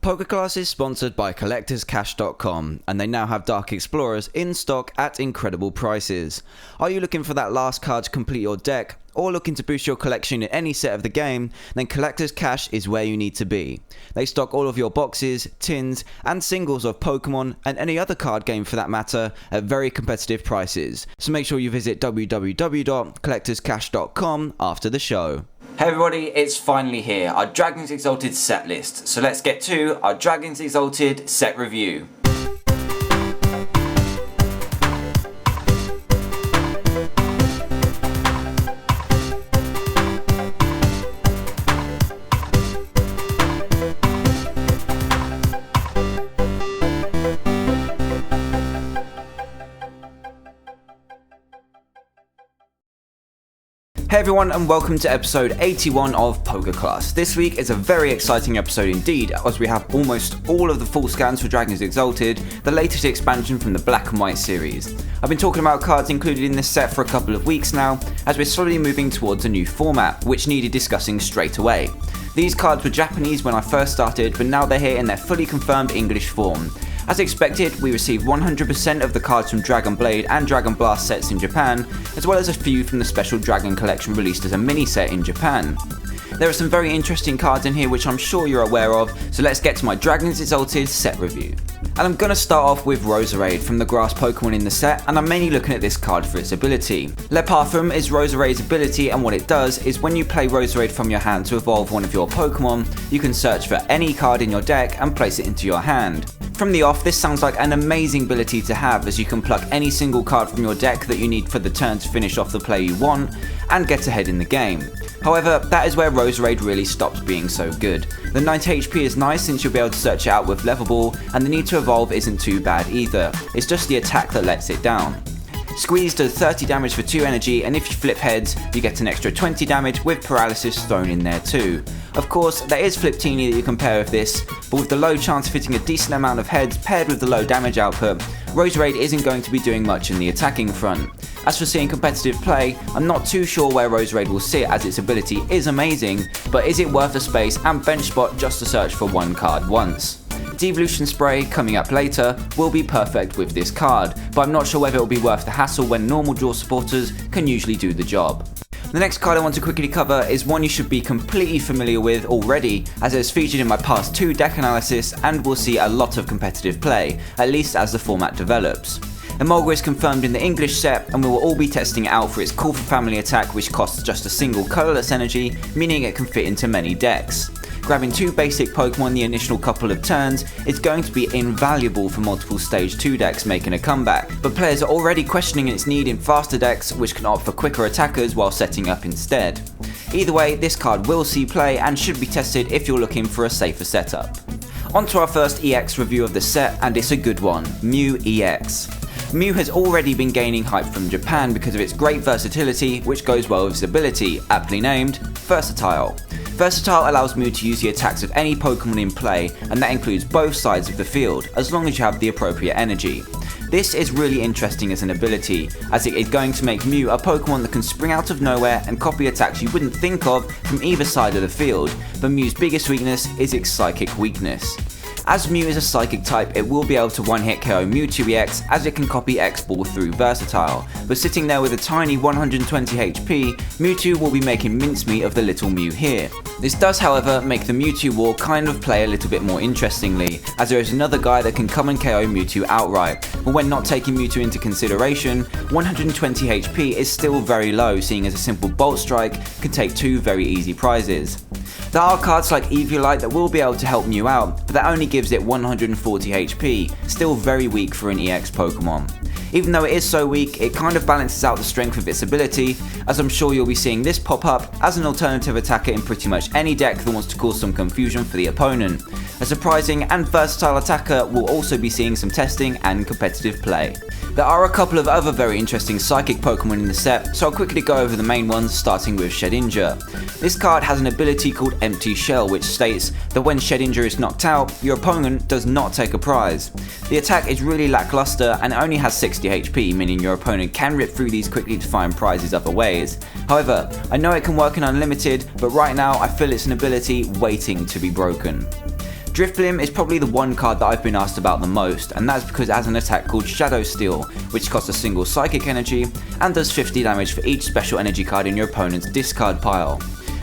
PokeClass is sponsored by CollectorsCash.com, and they now have Dark Explorers in stock at incredible prices. Are you looking for that last card to complete your deck, or looking to boost your collection in any set of the game? Then Collector's Cash is where you need to be. They stock all of your boxes, tins, and singles of Pokemon, and any other card game for that matter, at very competitive prices. So make sure you visit www.collectorscash.com after the show. Hey everybody, it's finally here, our Dragons Exalted set list. So let's get to our Dragons Exalted set review. Hey everyone, and welcome to episode 81 of PokeClass. This week is a very exciting episode indeed, as we have almost all of the full scans for Dragons Exalted, the latest expansion from the Black and White series. I've been talking about cards included in this set for a couple of weeks now, as we're slowly moving towards a new format, which needed discussing straight away. These cards were Japanese when I first started, but now they're here in their fully confirmed English form. As expected, we received 100% of the cards from Dragon Blade and Dragon Blast sets in Japan, as well as a few from the special Dragon collection released as a mini set in Japan. There are some very interesting cards in here which I'm sure you're aware of, so let's get to my Dragons Exalted set review. And I'm going to start off with Roserade from the grass Pokemon in the set, and I'm mainly looking at this card for its ability. Leparthrum is Roserade's ability, and what it does is when you play Roserade from your hand to evolve one of your Pokemon, you can search for any card in your deck and place it into your hand. From the off, this sounds like an amazing ability to have, as you can pluck any single card from your deck that you need for the turn to finish off the play you want, and get ahead in the game. However, that is where Roserade really stops being so good. The 90 HP is nice since you'll be able to search it out with Level Ball, and the need to evolve isn't too bad either, it's just the attack that lets it down. Squeeze does 30 damage for 2 energy, and if you flip heads, you get an extra 20 damage with paralysis thrown in there too. Of course, there is Fliptini that you can pair with this, but with the low chance of hitting a decent amount of heads paired with the low damage output, Roserade isn't going to be doing much in the attacking front. As for seeing competitive play, I'm not too sure where Roserade will sit, as its ability is amazing, but is it worth the space and bench spot just to search for one card once? Devolution Spray, coming up later, will be perfect with this card, but I'm not sure whether it will be worth the hassle when normal draw supporters can usually do the job. The next card I want to quickly cover is one you should be completely familiar with already, as it is featured in my past 2 deck analysis and will see a lot of competitive play, at least as the format develops. Mogul is confirmed in the English set, and we will all be testing it out for its Call for Family attack, which costs just a single colourless energy, meaning it can fit into many decks. Grabbing 2 basic Pokemon the initial couple of turns is going to be invaluable for multiple stage 2 decks making a comeback, but players are already questioning its need in faster decks which can opt for quicker attackers while setting up instead. Either way, this card will see play and should be tested if you're looking for a safer setup. On to our first EX review of the set, and it's a good one, Mew EX. Mew has already been gaining hype from Japan because of its great versatility, which goes well with its ability, aptly named Versatile. Versatile allows Mew to use the attacks of any Pokemon in play, and that includes both sides of the field, as long as you have the appropriate energy. This is really interesting as an ability, as it is going to make Mew a Pokemon that can spring out of nowhere and copy attacks you wouldn't think of from either side of the field, but Mew's biggest weakness is its psychic weakness. As Mew is a psychic type, it will be able to one-hit KO Mewtwo EX, as it can copy X-Ball through Versatile, but sitting there with a tiny 120 HP, Mewtwo will be making mincemeat of the little Mew here. This does however make the Mewtwo war kind of play a little bit more interestingly, as there is another guy that can come and KO Mewtwo outright, but when not taking Mewtwo into consideration, 120 HP is still very low, seeing as a simple Bolt Strike can take 2 very easy prizes. There are cards like Eviolite that will be able to help Mew out, but that only gives it 140 HP, still very weak for an EX Pokemon. Even though it is so weak, it kind of balances out the strength of its ability, as I'm sure you'll be seeing this pop up as an alternative attacker in pretty much any deck that wants to cause some confusion for the opponent. A surprising and versatile attacker will also be seeing some testing and competitive play. There are a couple of other very interesting psychic Pokemon in the set, so I'll quickly go over the main ones, starting with Shedinja. This card has an ability called Empty Shell, which states that when Shedinja is knocked out, your opponent does not take a prize. The attack is really lackluster and it only has 60 HP, meaning your opponent can rip through these quickly to find prizes other ways. However, I know it can work in Unlimited, but right now I feel it's an ability waiting to be broken. Drifblim is probably the one card that I've been asked about the most, and that's because it has an attack called Shadow Steel, which costs a single psychic energy and does 50 damage for each special energy card in your opponent's discard pile.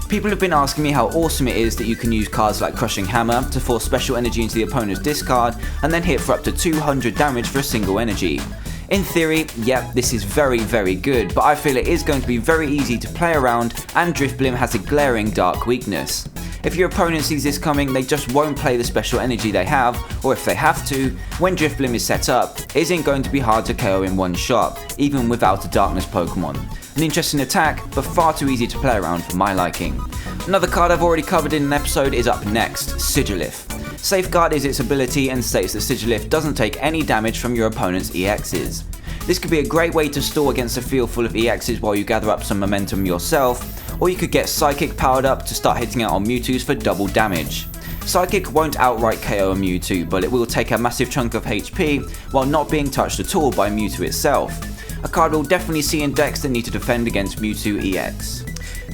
People have been asking me how awesome it is that you can use cards like Crushing Hammer to force special energy into the opponent's discard and then hit for up to 200 damage for a single energy. In theory, yep, this is very good, but I feel it is going to be very easy to play around, and Drifblim has a glaring dark weakness. If your opponent sees this coming, they just won't play the special energy they have, or if they have to, when Drifblim is set up, it isn't going to be hard to KO in one shot, even without a Darkness Pokemon. An interesting attack, but far too easy to play around for my liking. Another card I've already covered in an episode is up next, Sigilyph. Safeguard is its ability and states that Sigilyph doesn't take any damage from your opponent's EXs. This could be a great way to stall against a field full of EXs while you gather up some momentum yourself, or you could get Psychic powered up to start hitting out on Mewtwo's for double damage. Psychic won't outright KO a Mewtwo, but it will take a massive chunk of HP while not being touched at all by Mewtwo itself. A card we'll definitely see in decks that need to defend against Mew EX.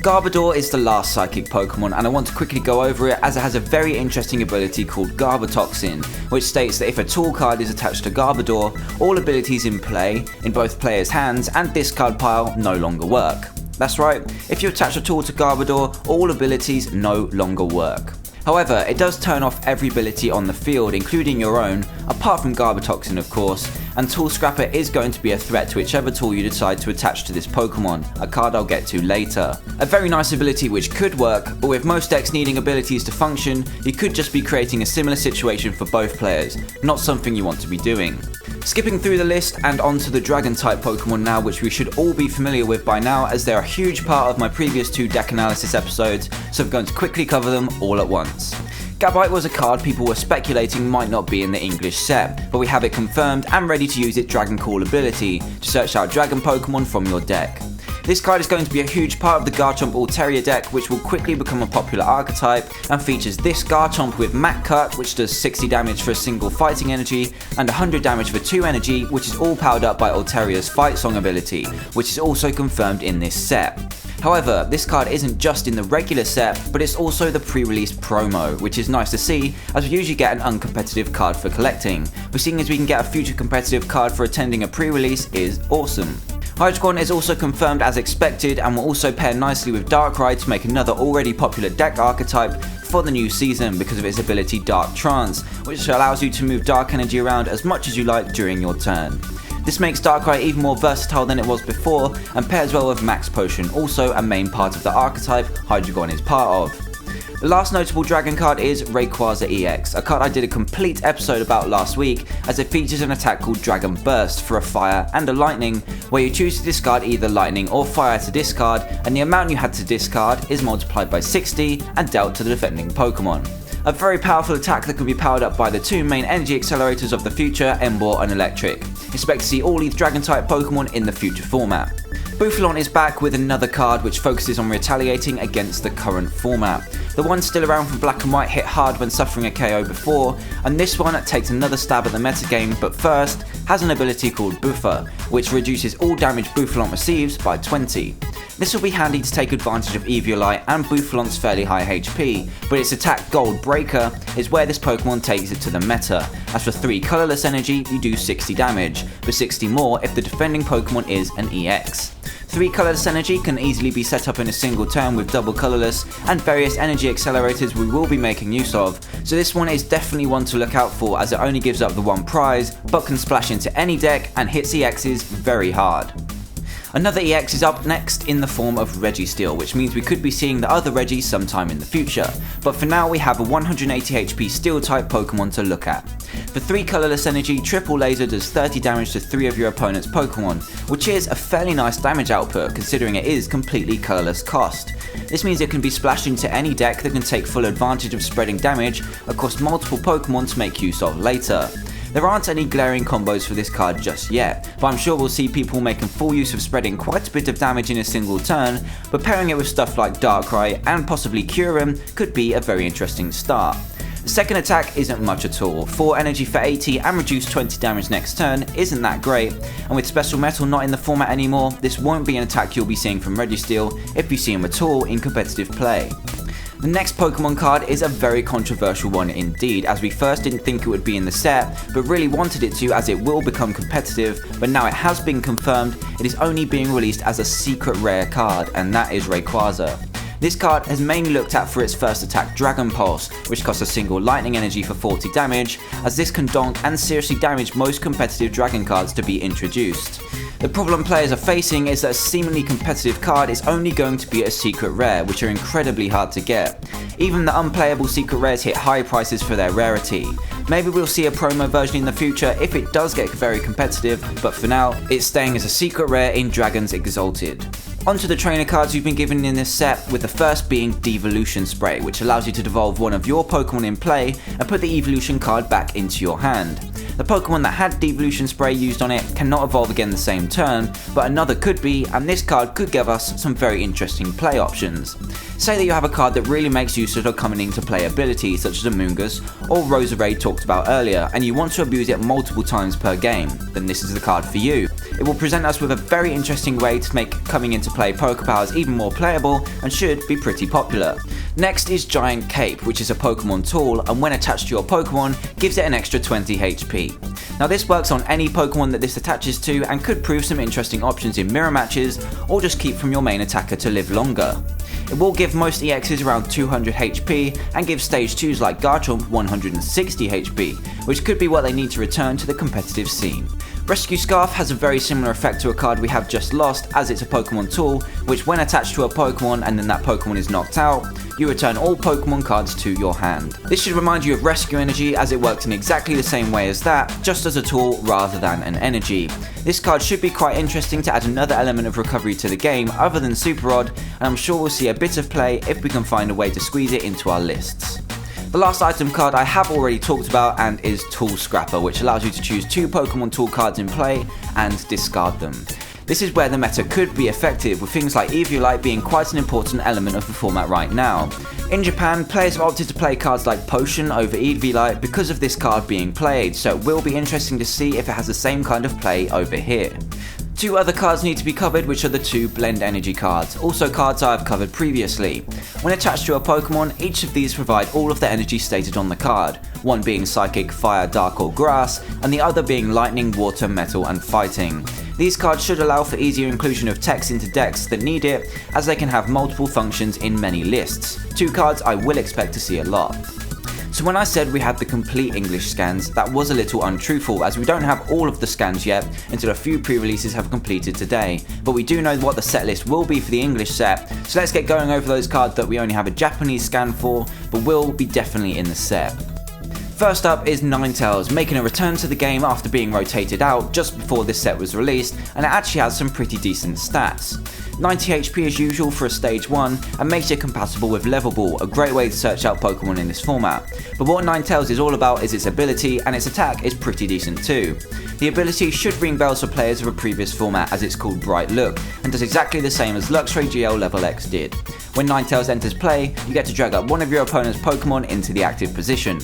Garbodor is the last Psychic Pokemon, and I want to quickly go over it as it has a very interesting ability called Garbotoxin, which states that if a tool card is attached to Garbodor, all abilities in play, in both players' hands and discard pile, no longer work. That's right, if you attach a tool to Garbodor, all abilities no longer work. However, it does turn off every ability on the field, including your own, apart from Garbotoxin of course, and Tool Scrapper is going to be a threat to whichever tool you decide to attach to this Pokemon, a card I'll get to later. A very nice ability which could work, but with most decks needing abilities to function, you could just be creating a similar situation for both players, not something you want to be doing. Skipping through the list and onto the Dragon-type Pokemon now, which we should all be familiar with by now as they're a huge part of my previous 2 deck analysis episodes, so I'm going to quickly cover them all at once. Gabite was a card people were speculating might not be in the English set, but we have it confirmed and ready to use its Dragon Call ability to search out Dragon Pokemon from your deck. This card is going to be a huge part of the Garchomp Altaria deck, which will quickly become a popular archetype, and features this Garchomp with Mat Cut, which does 60 damage for a single fighting energy, and 100 damage for 2 energy, which is all powered up by Altaria's Fight Song ability, which is also confirmed in this set. However, this card isn't just in the regular set, but it's also the pre-release promo, which is nice to see, as we usually get an uncompetitive card for collecting, but seeing as we can get a future competitive card for attending a pre-release is awesome. Hydreigon is also confirmed as expected and will also pair nicely with Darkrai to make another already popular deck archetype for the new season because of its ability Dark Trance, which allows you to move dark energy around as much as you like during your turn. This makes Darkrai even more versatile than it was before and pairs well with Max Potion, also a main part of the archetype Hydreigon is part of. The last notable dragon card is Rayquaza EX, a card I did a complete episode about last week as it features an attack called Dragon Burst for a fire and a lightning, where you choose to discard either lightning or fire to discard, and the amount you had to discard is multiplied by 60 and dealt to the defending Pokemon. A very powerful attack that can be powered up by the 2 main energy accelerators of the future, Emboar and Electric. Expect to see all these dragon type Pokemon in the future format. Bouffalant is back with another card which focuses on retaliating against the current format. The one still around from Black and White hit hard when suffering a KO before, and this one takes another stab at the metagame, but first has an ability called Buffer, which reduces all damage Bouffalant receives by 20. This will be handy to take advantage of Eviolite and Bouffalant's fairly high HP, but its attack Gold Breaker is where this Pokemon takes it to the meta, as for 3 colourless energy you do 60 damage, but 60 more if the defending Pokemon is an EX. 3 colourless energy can easily be set up in a single turn with double colourless and various energy accelerators we will be making use of, so this one is definitely one to look out for as it only gives up the 1 prize, but can splash into any deck and hits EXs very hard. Another EX is up next in the form of Reggie Steel, which means we could be seeing the other Reggie sometime in the future, but for now we have a 180 HP Steel type Pokemon to look at. For 3 colourless energy, Triple Laser does 30 damage to 3 of your opponent's Pokemon, which is a fairly nice damage output considering it is completely colourless cost. This means it can be splashed into any deck that can take full advantage of spreading damage across multiple Pokemon to make use of later. There aren't any glaring combos for this card just yet, but I'm sure we'll see people making full use of spreading quite a bit of damage in a single turn, but pairing it with stuff like Darkrai and possibly Kyurem could be a very interesting start. The second attack isn't much at all. 4 energy for 80 and reduce 20 damage next turn isn't that great, and with Special Metal not in the format anymore, this won't be an attack you'll be seeing from Reggie Steel if you see him at all in competitive play. The next Pokemon card is a very controversial one indeed, as we first didn't think it would be in the set, but really wanted it to as it will become competitive, but now it has been confirmed it is only being released as a secret rare card, and that is Rayquaza. This card is mainly looked at for its first attack Dragon Pulse, which costs a single lightning energy for 40 damage, as this can donk and seriously damage most competitive dragon cards to be introduced. The problem players are facing is that a seemingly competitive card is only going to be a secret rare, which are incredibly hard to get. Even the unplayable secret rares hit high prices for their rarity. Maybe we'll see a promo version in the future if it does get very competitive, but for now, it's staying as a secret rare in Dragons Exalted. Onto the trainer cards you've been given in this set, with the first being Devolution Spray, which allows you to devolve one of your Pokemon in play and put the evolution card back into your hand. The Pokemon that had Devolution Spray used on it cannot evolve again the same turn, but another could be, and this card could give us some very interesting play options. Say that you have a card that really makes use of the coming into play abilities such as Amoonguss or Roserade talked about earlier, and you want to abuse it multiple times per game, then this is the card for you. It will present us with a very interesting way to make coming into play Pokepowers even more playable and should be pretty popular. Next is Giant Cape, which is a Pokemon tool and when attached to your Pokemon gives it an extra 20 HP. Now this works on any Pokemon that this attaches to and could prove some interesting options in mirror matches or just keep from your main attacker to live longer. It will give most EXs around 200 HP and give stage 2s like Garchomp 160 HP, which could be what they need to return to the competitive scene. Rescue Scarf has a very similar effect to a card we have just lost, as it's a Pokemon tool, which when attached to a Pokemon and then that Pokemon is knocked out, you return all Pokemon cards to your hand. This should remind you of Rescue Energy, as it works in exactly the same way as that, just as a tool rather than an energy. This card should be quite interesting to add another element of recovery to the game other than Super Rod, and I'm sure we'll see a bit of play if we can find a way to squeeze it into our lists. The last item card I have already talked about and is Tool Scrapper, which allows you to choose 2 Pokemon tool cards in play and discard them. This is where the meta could be effective, with things like Eviolite being quite an important element of the format right now. In Japan, players have opted to play cards like Potion over Eviolite because of this card being played, so it will be interesting to see if it has the same kind of play over here. 2 other cards need to be covered, which are the 2 Blend Energy cards, also cards I have covered previously. When attached to a Pokemon, each of these provide all of the energy stated on the card, one being Psychic, Fire, Dark or Grass, and the other being Lightning, Water, Metal and Fighting. These cards should allow for easier inclusion of text into decks that need it, as they can have multiple functions in many lists. 2 cards I will expect to see a lot. So when I said we had the complete English scans, that was a little untruthful, as we don't have all of the scans yet until a few pre-releases have completed today, but we do know what the set list will be for the English set, so let's get going over those cards that we only have a Japanese scan for, but will be definitely in the set. First up is Ninetales, making a return to the game after being rotated out just before this set was released, and it actually has some pretty decent stats. 90 HP as usual for a stage 1 and makes it compatible with Level Ball, a great way to search out Pokemon in this format. But what Ninetales is all about is its ability, and its attack is pretty decent too. The ability should ring bells for players of a previous format, as it's called Bright Look and does exactly the same as Luxray GL Level X did. When Ninetales enters play, you get to drag up one of your opponent's Pokemon into the active position.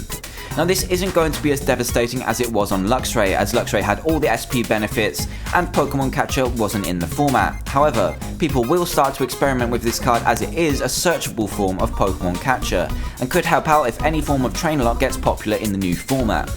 Now this isn't going to be as devastating as it was on Luxray, as Luxray had all the SP benefits and Pokemon Catcher wasn't in the format. However, people will start to experiment with this card, as it is a searchable form of Pokemon Catcher and could help out if any form of Trainer Lock gets popular in the new format.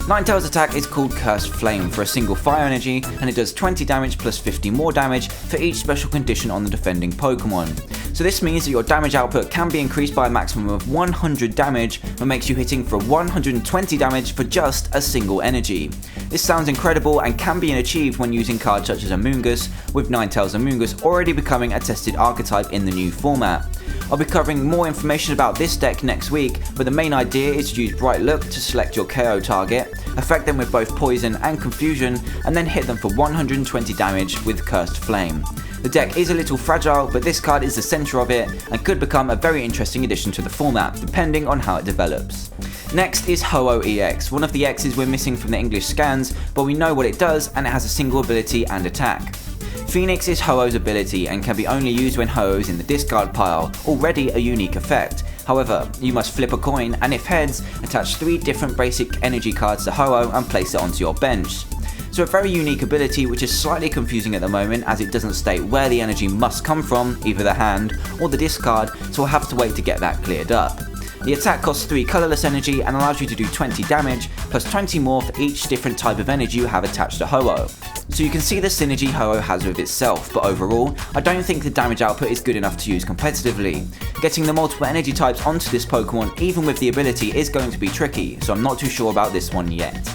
Ninetales' attack is called Cursed Flame for a single fire energy, and it does 20 damage plus 50 more damage for each special condition on the defending Pokemon. So this means that your damage output can be increased by a maximum of 100 damage, but makes you hitting for 120 damage for just a single energy. This sounds incredible and can be achieved when using cards such as Amoonguss, with Ninetales Amoonguss already becoming a tested archetype in the new format. I'll be covering more information about this deck next week, but the main idea is to use Bright Look to select your KO target, affect them with both Poison and Confusion, and then hit them for 120 damage with Cursed Flame. The deck is a little fragile, but this card is the centre of it and could become a very interesting addition to the format, depending on how it develops. Next is Ho-Oh EX, one of the X's we're missing from the English scans, but we know what it does and it has a single ability and attack. Phoenix is Ho-Oh's ability and can be only used when Ho-Oh is in the discard pile, already a unique effect. However, you must flip a coin and if heads, attach 3 different basic energy cards to Ho-Oh and place it onto your bench. So so a very unique ability which is slightly confusing at the moment as it doesn't state where the energy must come from, either the hand or the discard, so we'll have to wait to get that cleared up. The attack costs 3 colourless energy and allows you to do 20 damage, plus 20 more for each different type of energy you have attached to Ho-Oh. So you can see the synergy Ho-Oh has with itself, but overall, I don't think the damage output is good enough to use competitively. Getting the multiple energy types onto this Pokemon, even with the ability, is going to be tricky, so I'm not too sure about this one yet.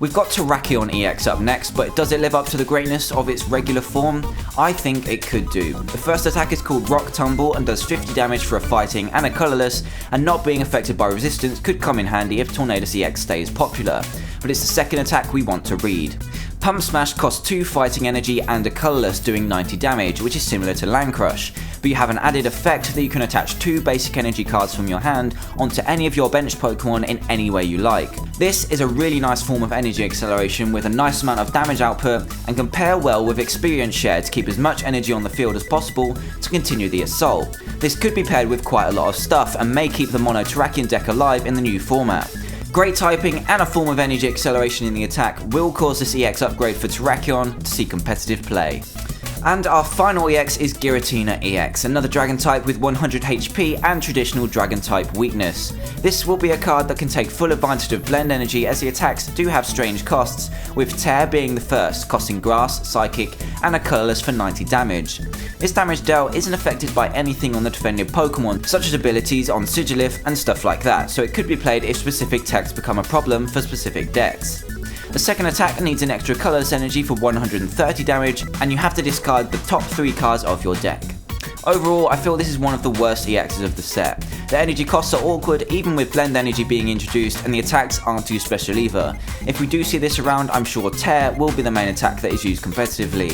We've got Terrakion EX up next, but does it live up to the greatness of its regular form? I think it could do. The first attack is called Rock Tumble and does 50 damage for a fighting and a colourless, and not being affected by resistance could come in handy if Tornadus EX stays popular. But it's the second attack we want to read. Pump Smash costs 2 fighting energy and a colourless doing 90 damage, which is similar to Land Crush, but you have an added effect that you can attach 2 basic energy cards from your hand onto any of your bench Pokemon in any way you like. This is a really nice form of energy acceleration with a nice amount of damage output and can pair well with experience share to keep as much energy on the field as possible to continue the assault. This could be paired with quite a lot of stuff and may keep the Mono Terrakion deck alive in the new format. Great typing and a form of energy acceleration in the attack will cause this EX upgrade for Terrakion to see competitive play. And our final EX is Giratina EX, another dragon type with 100 HP and traditional dragon type weakness. This will be a card that can take full advantage of blend energy as the attacks do have strange costs, with Tear being the first, costing Grass, Psychic and a colourless for 90 damage. This damage dealt isn't affected by anything on the defending Pokemon, such as abilities on Sigilif and stuff like that, so it could be played if specific techs become a problem for specific decks. The second attack needs an extra colourless energy for 130 damage, and you have to discard the top 3 cards of your deck. Overall, I feel this is one of the worst EXs of the set. The energy costs are awkward even with blend energy being introduced, and the attacks aren't too special either. If we do see this around, I'm sure Tear will be the main attack that is used competitively.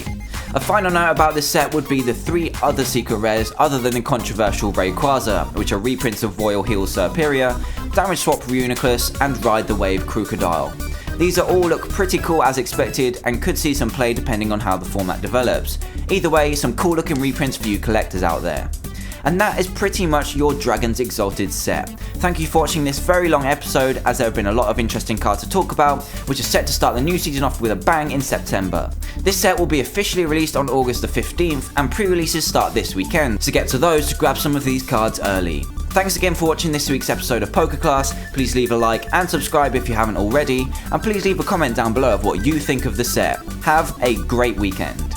A final note about this set would be the 3 other secret rares other than the controversial Rayquaza, which are reprints of Royal Heal Serperior, Damage Swap Reuniclus and Ride the Wave Crocodile. These are all look pretty cool as expected and could see some play depending on how the format develops. Either way, some cool looking reprints for you collectors out there. And that is pretty much your Dragons Exalted set. Thank you for watching this very long episode, as there have been a lot of interesting cards to talk about, which is set to start the new season off with a bang in September. This set will be officially released on August the 15th and pre-releases start this weekend, so get to those to grab some of these cards early. Thanks again for watching this week's episode of PokeClass. Please leave a like and subscribe if you haven't already, and please leave a comment down below of what you think of the set. Have a great weekend.